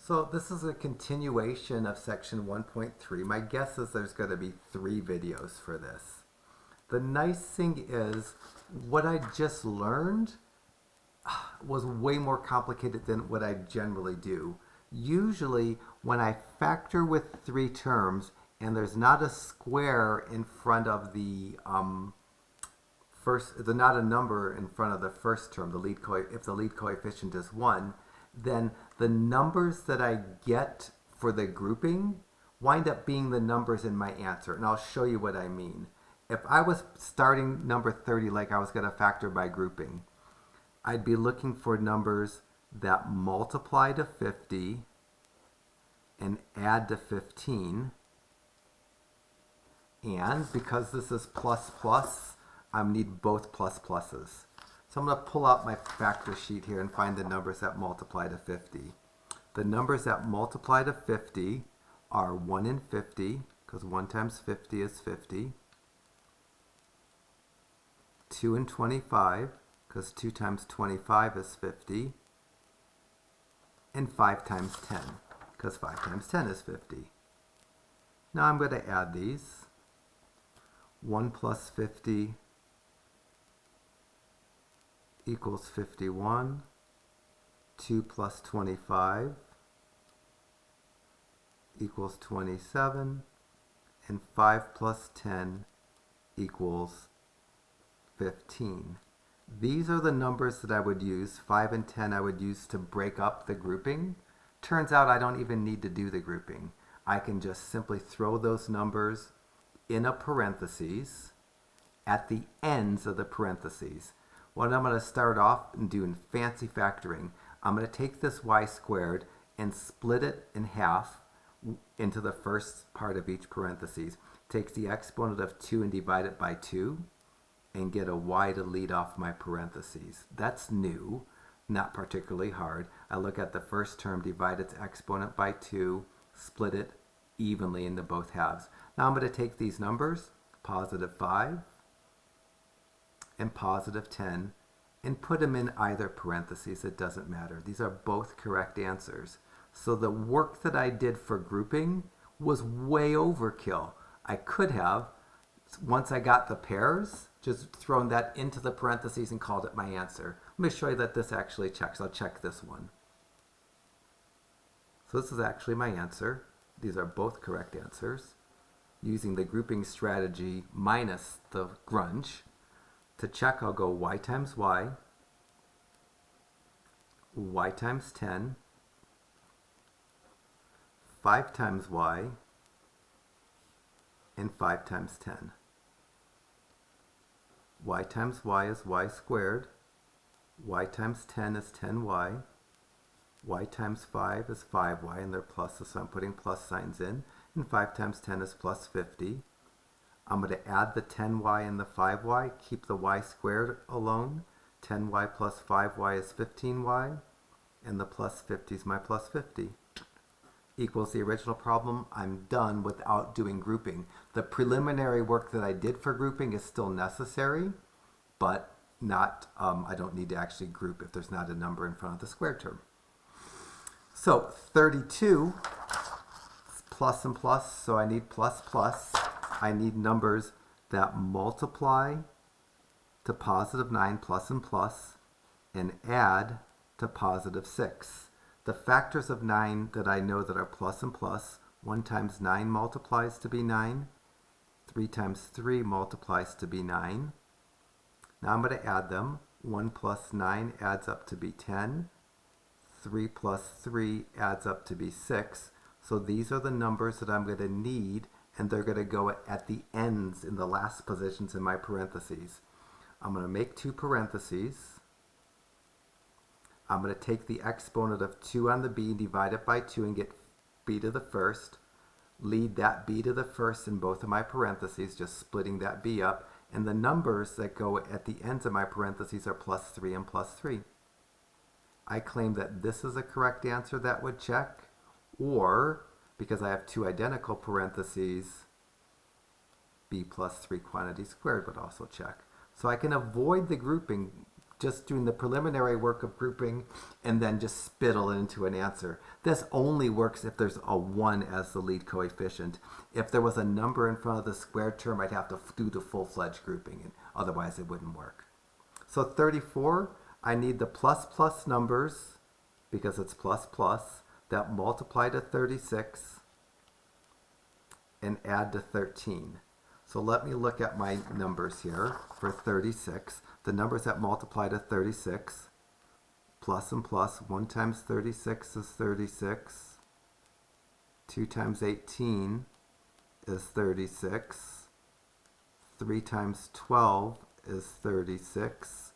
So this is a continuation of section 1.3. My guess is there's going to be 3 videos for this. The nice thing is what I just learned was way more complicated than what I generally do. Usually when I factor with 3 terms and there's not a square in front of the not a number in front of the first term, if the lead coefficient is 1, then the numbers that I get for the grouping wind up being the numbers in my answer. And I'll show you what I mean. If I was starting number 30 like I was going to factor by grouping, I'd be looking for numbers that multiply to 50 and add to 15. And because this is plus plus, I need both plus pluses. So I'm going to pull out my factor sheet here and find the numbers that multiply to 50. The numbers that multiply to 50 are 1 and 50, because 1 times 50 is 50. 2 and 25, because 2 times 25 is 50. And 5 times 10, because 5 times 10 is 50. Now I'm going to add these. 1 plus 50 equals 51. 2 plus 25 equals 27. And 5 plus 10 equals 15. These are the numbers that I would use. 5 and 10 I would use to break up the grouping. Turns out I don't even need to do the grouping. I can just simply throw those numbers in a parentheses at the ends of the parentheses. What I'm going to start off and do in fancy factoring, I'm going to take this y squared and split it in half into the first part of each parentheses. Take the exponent of 2 and divide it by 2 and get a y to lead off my parentheses. That's new, not particularly hard. I look at the first term, divide its exponent by 2, split it evenly into both halves. Now I'm going to take these numbers, positive 5 and positive 10, and put them in either parentheses. It doesn't matter. These are both correct answers. So the work that I did for grouping was way overkill. I could have, once I got the pairs, just thrown that into the parentheses and called it my answer. Let me show you that this actually checks. I'll check this one. So this is actually my answer. These are both correct answers. Using the grouping strategy minus the grunge. To check, I'll go y times y, y times 10, 5 times y, and 5 times 10. Y times y is y squared, y times 10 is 10y, y times 5 is 5y, and they're pluses, so I'm putting plus signs in, and 5 times 10 is plus 50. I'm going to add the 10y and the 5y, keep the y squared alone. 10y plus 5y is 15y, and the plus 50 is my plus 50. Equals the original problem. I'm done without doing grouping. The preliminary work that I did for grouping is still necessary, but not. I don't need to actually group if there's not a number in front of the square term. So 32 is plus and plus, so I need plus plus. I need numbers that multiply to positive 9 plus and plus and add to positive 6. The factors of 9 that I know that are plus and plus, 1 times 9 multiplies to be 9, 3 times 3 multiplies to be 9. Now I'm going to add them. 1 plus 9 adds up to be 10. 3 plus 3 adds up to be 6. So these are the numbers that I'm going to need, and they're going to go at the ends in the last positions in my parentheses. I'm going to make 2 parentheses. I'm going to take the exponent of 2 on the b, divide it by 2, and get b to the first. Lead that b to the first in both of my parentheses, just splitting that b up. And the numbers that go at the ends of my parentheses are plus 3 and plus 3. I claim that this is a correct answer that would check, or because I have 2 identical parentheses, b plus 3 quantity squared would also check. So I can avoid the grouping just doing the preliminary work of grouping and then just spittle it into an answer. This only works if there's a 1 as the lead coefficient. If there was a number in front of the squared term, I'd have to do the full-fledged grouping, and otherwise it wouldn't work. So 34, I need the plus plus numbers, because it's plus plus, that multiply to 36 and add to 13. So let me look at my numbers here for 36. The numbers that multiply to 36, plus and plus, 1 times 36 is 36, 2 times 18 is 36, 3 times 12 is 36,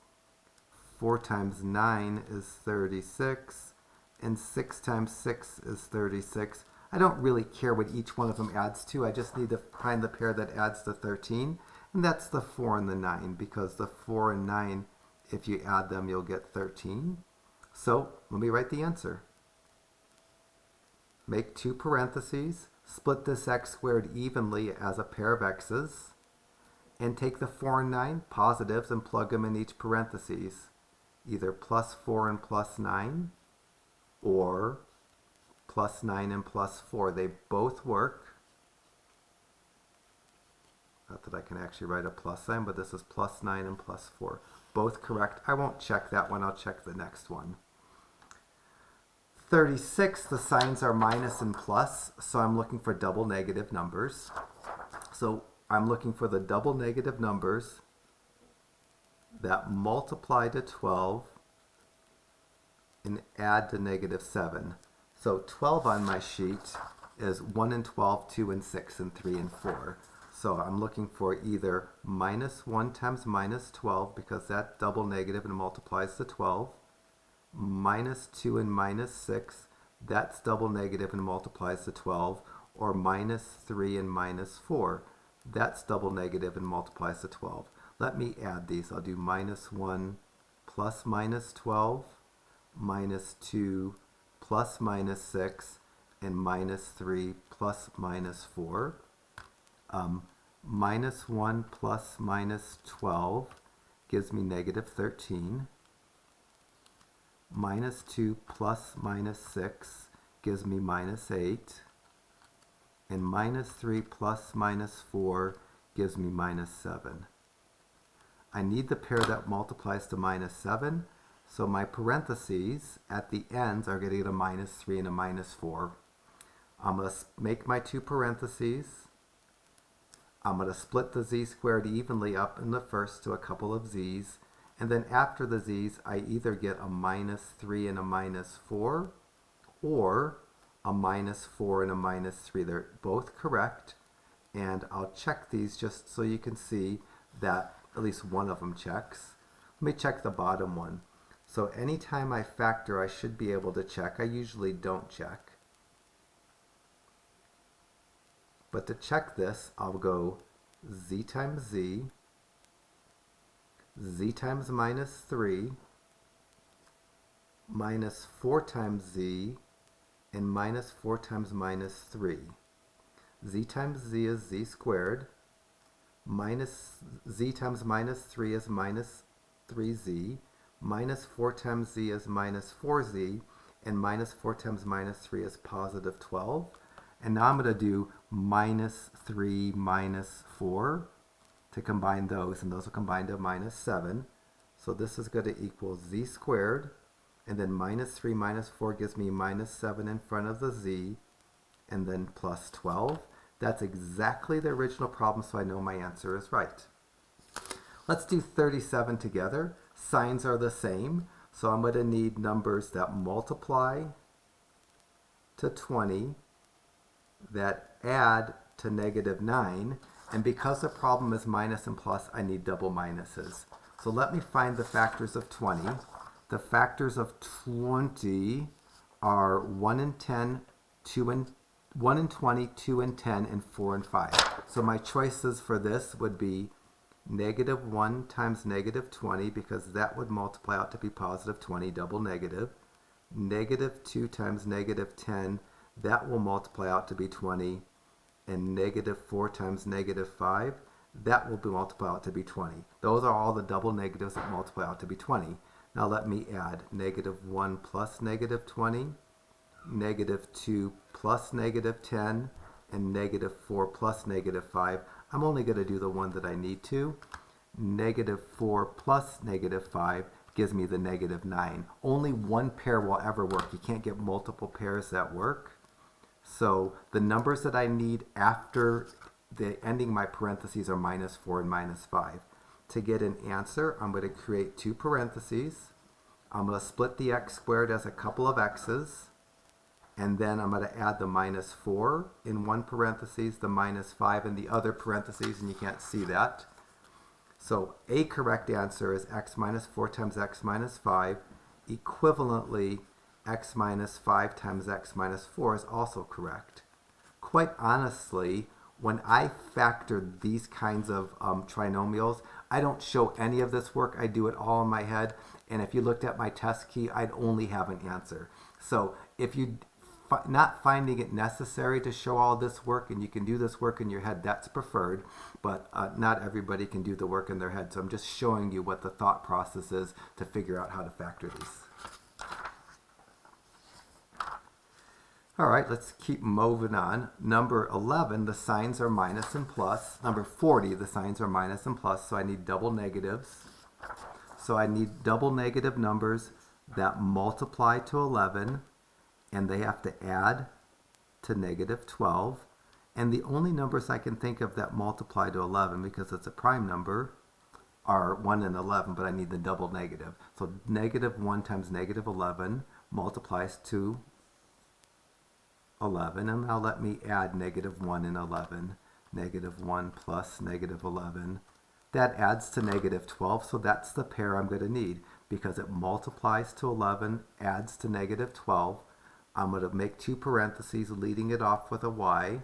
4 times 9 is 36, and 6 times 6 is 36. I don't really care what each one of them adds to. I just need to find the pair that adds to 13, and that's the 4 and the 9, because the 4 and 9, if you add them, you'll get 13. So let me write the answer. Make 2 parentheses, split this x squared evenly as a pair of x's, and take the 4 and 9 positives and plug them in each parentheses, either plus 4 and plus 9, or plus 9 and plus 4. They both work. Not that I can actually write a plus sign, but this is plus 9 and plus 4. Both correct. I won't check that one. I'll check the next one. 36, the signs are minus and plus, so I'm looking for double negative numbers. So I'm looking for the double negative numbers that multiply to 12 and add to negative 7. So 12 on my sheet is 1 and 12, 2 and 6, and 3 and 4. So I'm looking for either minus 1 times minus 12, because that double negative and multiplies to 12, minus 2 and minus 6, that's double negative and multiplies to 12, or minus 3 and minus 4, that's double negative and multiplies to 12. Let me add these. I'll do minus 1 plus minus 12, minus 2 plus minus 6, and minus 3 plus minus 4. Minus 1 plus minus 12 gives me negative 13. Minus 2 plus minus 6 gives me minus 8. And minus 3 plus minus 4 gives me minus 7. I need the pair that multiplies to minus 7. So my parentheses at the ends are going to get a minus 3 and a minus 4. I'm going to make my 2 parentheses. I'm going to split the z squared evenly up in the first to a couple of z's. And then after the z's, I either get a minus 3 and a minus 4, or a minus 4 and a minus 3. They're both correct. And I'll check these just so you can see that at least one of them checks. Let me check the bottom one. So anytime I factor, I should be able to check. I usually don't check. But to check this, I'll go z times z, z times minus 3, minus 4 times z, and minus 4 times minus 3. Z times z is z squared, minus z times minus 3 is minus 3z, minus 4 times z is minus 4z, and minus 4 times minus 3 is positive 12. And now I'm going to do minus 3 minus 4 to combine those, and those will combine to minus 7. So this is going to equal z squared, and then minus 3 minus 4 gives me minus 7 in front of the z, and then plus 12. That's exactly the original problem, so I know my answer is right. Let's do 37 together. Signs are the same, so I'm going to need numbers that multiply to 20, that add to negative 9, and because the problem is minus and plus, I need double minuses. So let me find the factors of 20. The factors of 20 are 1 and 10, 1 and 20, 2 and 10, and 4 and 5. So my choices for this would be negative 1 times negative 20, because that would multiply out to be positive 20, double negative. Negative 2 times negative 10, that will multiply out to be 20. And negative 4 times negative 5, that will be multiplied out to be 20. Those are all the double negatives that multiply out to be 20. Now let me add negative 1 plus negative 20, negative 2 plus negative 10, and negative 4 plus negative 5. I'm only going to do the one that I need to. Negative 4 plus negative 5 gives me the negative 9. Only one pair will ever work. You can't get multiple pairs that work. So the numbers that I need after the ending my parentheses are minus 4 and minus 5. To get an answer, I'm going to create two parentheses. I'm going to split the x squared as a couple of x's. And then I'm going to add the minus 4 in one parenthesis, the minus 5 in the other parentheses, and you can't see that. So a correct answer is x minus 4 times x minus 5. Equivalently, x minus 5 times x minus 4 is also correct. Quite honestly, when I factor these kinds of trinomials, I don't show any of this work. I do it all in my head. And if you looked at my test key, I'd only have an answer. So if you not finding it necessary to show all this work and you can do this work in your head, that's preferred, but not everybody can do the work in their head. So I'm just showing you what the thought process is to figure out how to factor these. All right, let's keep moving on. Number 11, the signs are minus and plus. Number 40, the signs are minus and plus, so I need double negatives. So I need double negative numbers that multiply to 11, and they have to add to negative 12. And the only numbers I can think of that multiply to 11, because it's a prime number, are 1 and 11, but I need the double negative. So negative 1 times negative 11 multiplies to 11, and now let me add negative 1 and 11. Negative 1 plus negative 11. That adds to negative 12, so that's the pair I'm going to need, because it multiplies to 11, adds to negative 12. I'm going to make two parentheses, leading it off with a y,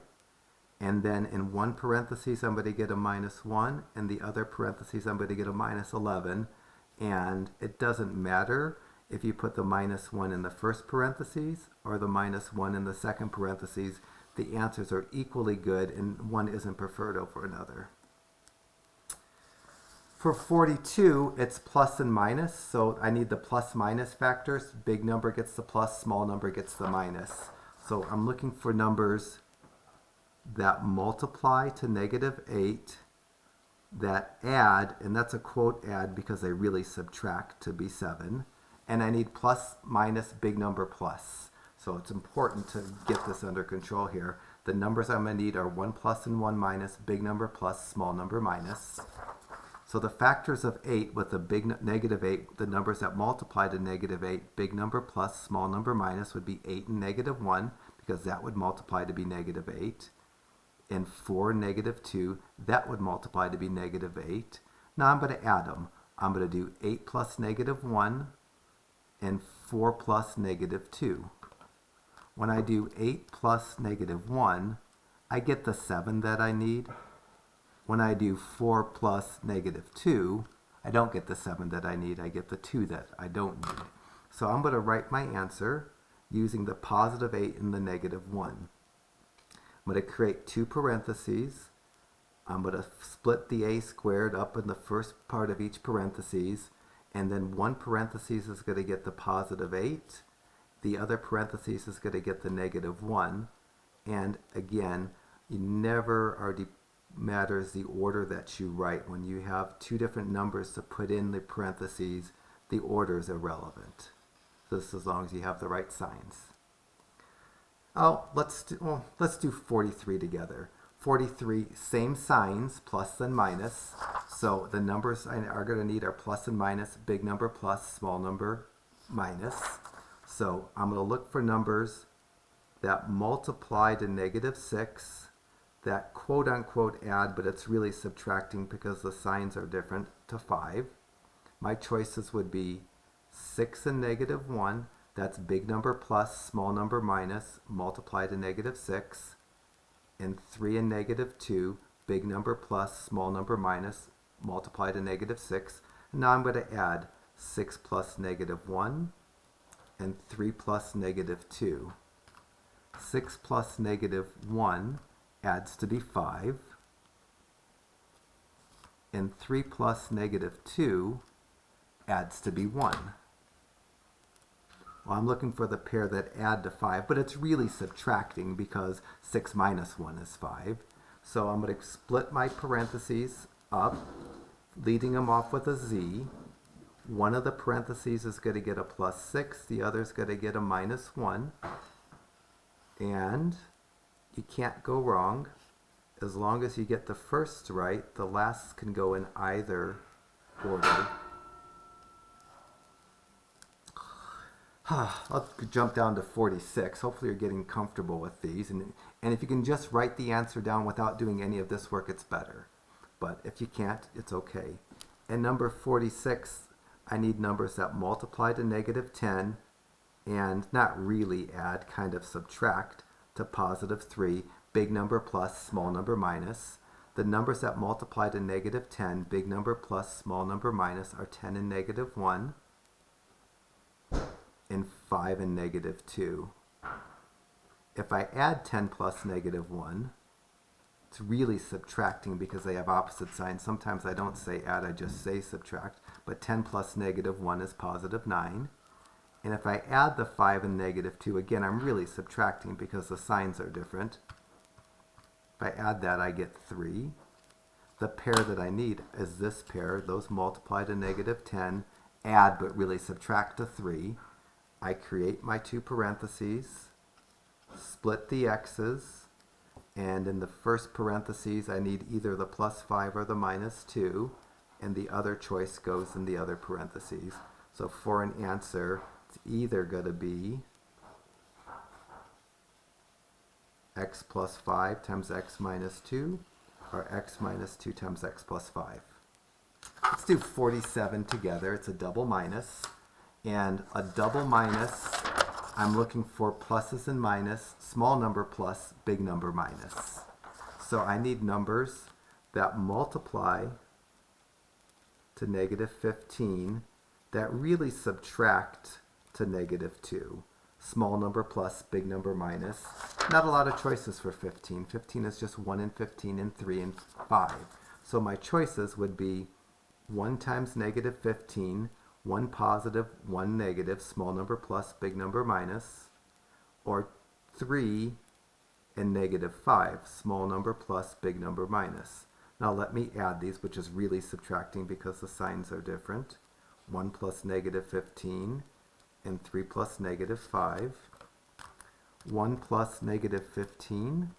and then in one parenthesis I'm going to get a minus 1, and the other parenthesis I'm going to get a minus 11, and it doesn't matter if you put the minus 1 in the first parentheses or the minus 1 in the second parentheses. The answers are equally good, and one isn't preferred over another. For 42, it's plus and minus, so I need the plus minus factors. Big number gets the plus, small number gets the minus. So I'm looking for numbers that multiply to negative 8, that add, and that's a quote add because they really subtract to be 7. And I need plus, minus, big number, plus. So it's important to get this under control here. The numbers I'm going to need are 1 plus and 1 minus, big number plus, small number minus. So the factors of 8 with the big negative 8, the numbers that multiply to negative 8, big number plus, small number minus, would be 8 and negative 1, because that would multiply to be negative 8. And 4 and negative 2, that would multiply to be negative 8. Now I'm going to add them. I'm going to do 8 plus negative 1 and 4 plus negative 2. When I do 8 plus negative 1, I get the 7 that I need. When I do 4 plus negative 2, I don't get the 7 that I need. I get the 2 that I don't need. So I'm going to write my answer using the positive 8 and the negative 1. I'm going to create two parentheses. I'm going to split the a squared up in the first part of each parentheses, and then one parenthesis is going to get the positive 8. The other parenthesis is going to get the negative 1. And again, you never matters the order that you write. When you have two different numbers to put in the parentheses, the order is irrelevant. Just as long as you have the right signs. Oh, let's do 43 together. 43, same signs, plus and minus. So the numbers I are going to need are plus and minus, big number plus, small number minus. So I'm going to look for numbers that multiply to negative 6, that quote-unquote add, but it's really subtracting because the signs are different, to 5. My choices would be 6 and negative 1, that's big number plus, small number minus, multiply to negative 6, and 3 and negative 2, big number plus, small number minus, multiply to negative 6. And now I'm going to add 6 plus negative 1 and 3 plus negative 2. 6 plus negative 1 adds to be 5. and 3 plus negative 2 adds to be 1. Well, I'm looking for the pair that add to 5, but it's really subtracting because 6 minus 1 is 5. So I'm going to split my parentheses up, leading them off with a z. One of the parentheses is going to get a plus 6, the other is going to get a minus 1. And you can't go wrong. As long as you get the first right, the last can go in either order. I'll jump down to 46. Hopefully you're getting comfortable with these. And if you can just write the answer down without doing any of this work, it's better. But if you can't, it's okay. And number 46, I need numbers that multiply to negative 10 and not really add, kind of subtract to positive 3, big number plus, small number minus. The numbers that multiply to negative 10, big number plus, small number minus, are 10 and negative 1. And 5 and negative 2. If I add 10 plus negative 1, it's really subtracting because they have opposite signs. Sometimes I don't say add, I just say subtract. But 10 plus negative 1 is positive 9. And if I add the 5 and negative 2, again, I'm really subtracting because the signs are different. If I add that, I get 3. The pair that I need is this pair. Those multiply to negative 10, add but really subtract to 3. I create my two parentheses, split the x's, and in the first parentheses I need either the plus 5 or the minus 2, and the other choice goes in the other parentheses. So for an answer, it's either going to be x plus 5 times x minus 2, or x minus 2 times x plus 5. Let's do 47 together. It's a double minus. And a double minus, I'm looking for pluses and minus, small number plus, big number minus. So I need numbers that multiply to negative 15 that really subtract to negative 2. Small number plus, big number minus. Not a lot of choices for 15. 15 is just 1 and 15 and 3 and 5. So my choices would be 1 times negative 15, 1 positive, 1 negative, small number plus, big number minus, or 3 and negative 5, small number plus, big number minus. Now let me add these, which is really subtracting because the signs are different. 1 plus negative 15 and 3 plus negative 5. 1 plus negative 15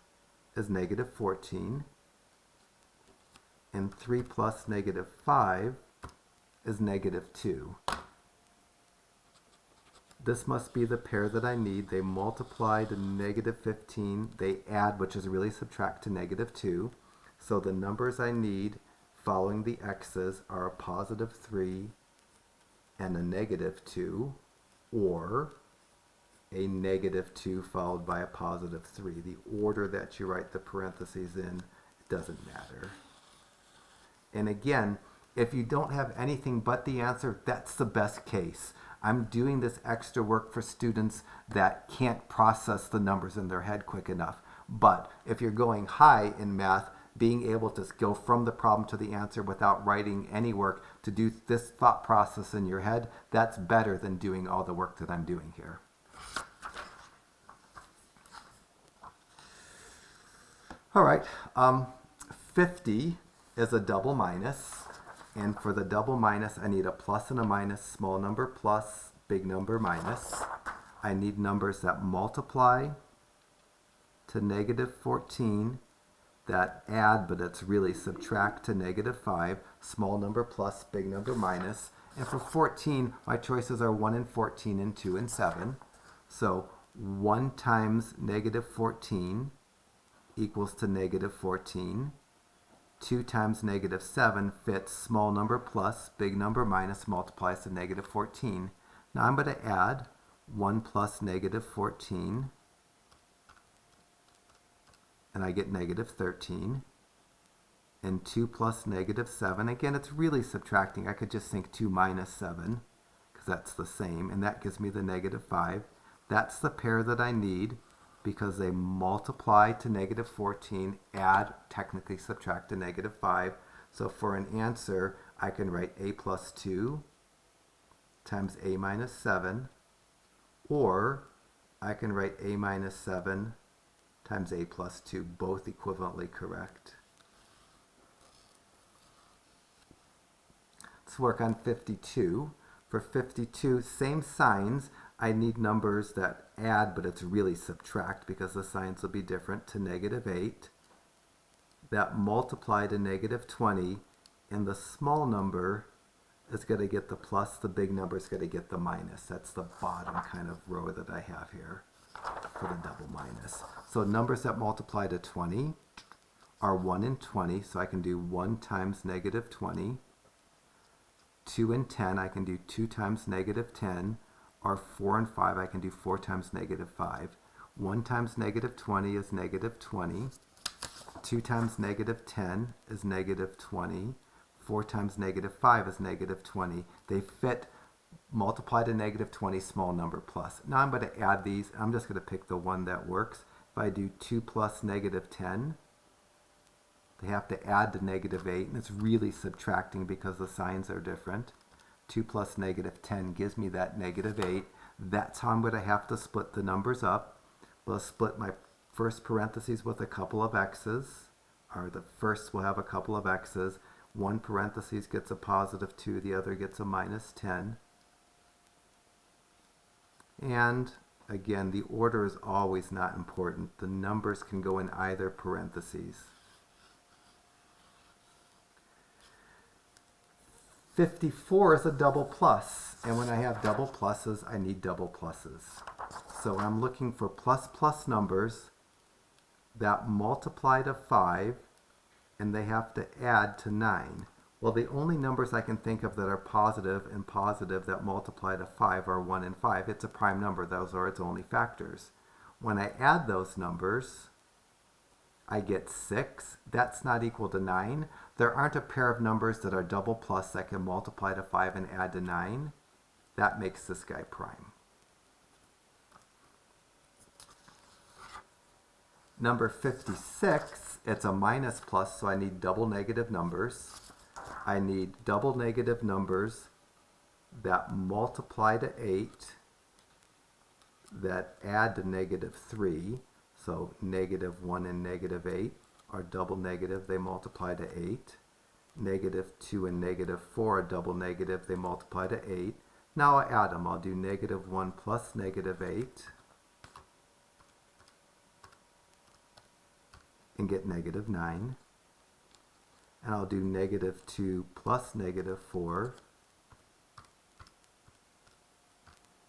is negative 14, and 3 plus negative 5 is negative 2. This must be the pair that I need. They multiply to negative 15. They add, which is really subtract, to negative 2. So the numbers I need following the x's are a positive 3 and a negative 2, or a negative 2 followed by a positive 3. The order that you write the parentheses in, it doesn't matter. And again, if you don't have anything but the answer, that's the best case. I'm doing this extra work for students that can't process the numbers in their head quick enough. But if you're going high in math, being able to go from the problem to the answer without writing any work, to do this thought process in your head, that's better than doing all the work that I'm doing here. All right, 50 is a double minus. And for the double minus, I need a plus and a minus, small number plus, big number minus. I need numbers that multiply to negative 14, that add, but it's really subtract to negative 5, small number plus, big number minus. And for 14, my choices are 1 and 14 and 2 and 7. So 1 times negative 14 equals to negative 14. 2 times negative 7 fits small number plus, big number minus, multiplies to negative 14. Now I'm going to add 1 plus negative 14, and I get negative 13. And 2 plus negative 7, again, it's really subtracting. I could just think 2 minus 7, because that's the same, and that gives me the negative 5. That's the pair that I need, because they multiply to negative 14, add, technically subtract to negative 5. So for an answer, I can write a plus 2 times a minus 7, or I can write a minus 7 times a plus 2, both equivalently correct. Let's work on 52. For 52, same signs. I need numbers that add, but it's really subtract because the signs will be different, to negative 8. That multiply to negative 20, and the small number is going to get the plus, the big number is going to get the minus. That's the bottom kind of row that I have here for the double minus. So numbers that multiply to 20 are 1 and 20, so I can do 1 times negative 20. 2 and 10, I can do 2 times negative 10, or 4 and 5, I can do 4 times negative 5. 1 times negative 20 is negative 20. 2 times negative 10 is negative 20. 4 times negative 5 is negative 20. They fit multiply to negative 20, small number plus. Now I'm going to add these. I'm just going to pick the one that works. If I do 2 plus negative 10, they have to add to negative 8, and it's really subtracting because the signs are different. 2 plus negative 10 gives me that negative 8. That's how I'm going to have to split the numbers up. We'll split my first parentheses with a couple of x's, or the first will have a couple of x's. One parentheses gets a positive 2, the other gets a minus 10. And again, the order is always not important. The numbers can go in either parentheses. 54 is a double plus, and when I have double pluses, I need double pluses. So I'm looking for plus plus numbers that multiply to 5, and they have to add to 9. Well, the only numbers I can think of that are positive and positive that multiply to 5 are 1 and 5. It's a prime number. Those are its only factors. When I add those numbers, I get 6. That's not equal to 9. There aren't a pair of numbers that are double plus that can multiply to 5 and add to 9. That makes this guy prime. Number 56, it's a minus plus, so I need double negative numbers. I need double negative numbers that multiply to 8, that add to negative 3. So negative 1 and negative 8 are double negative, they multiply to 8. Negative 2 and negative 4 are double negative, they multiply to 8. Now I add them. I'll do negative 1 plus negative 8 and get negative 9. And I'll do negative 2 plus negative 4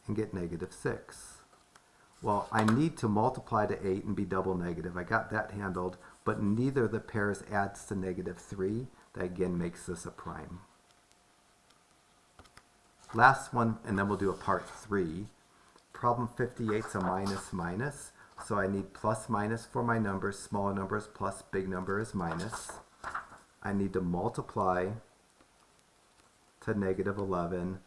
and get negative 6. Well, I need to multiply to 8 and be double negative. I got that handled, but neither of the pairs adds to negative 3. That again makes this a prime. Last one, and then we'll do a part 3. Problem 58 is a minus minus, so I need plus minus for my numbers. Small number is plus, big number is minus. I need to multiply to negative 11.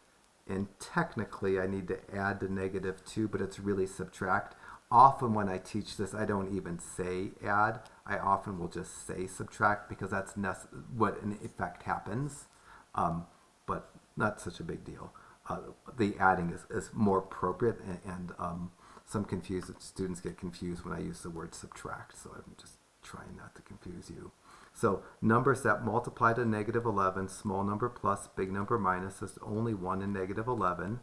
And technically, I need to add to negative 2, but it's really subtract. Often when I teach this, I don't even say add. I often will just say subtract because that's what in effect happens, but not such a big deal. The adding is more appropriate, and some students get confused when I use the word subtract, so I'm just trying not to confuse you. So numbers that multiply to negative 11, small number plus, big number minus, is only 1 and negative 11.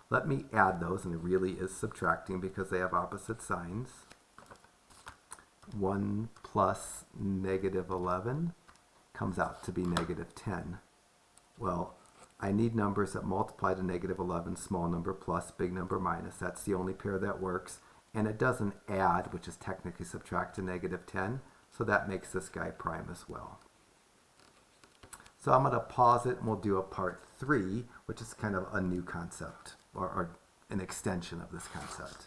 Let me add those, and it really is subtracting because they have opposite signs. 1 plus negative 11 comes out to be negative 10. Well, I need numbers that multiply to negative 11, small number plus, big number minus. That's the only pair that works. And it doesn't add, which is technically subtract, to negative 10. So that makes this guy prime as well. So I'm going to pause it and we'll do a part 3, which is kind of a new concept, or an extension of this concept.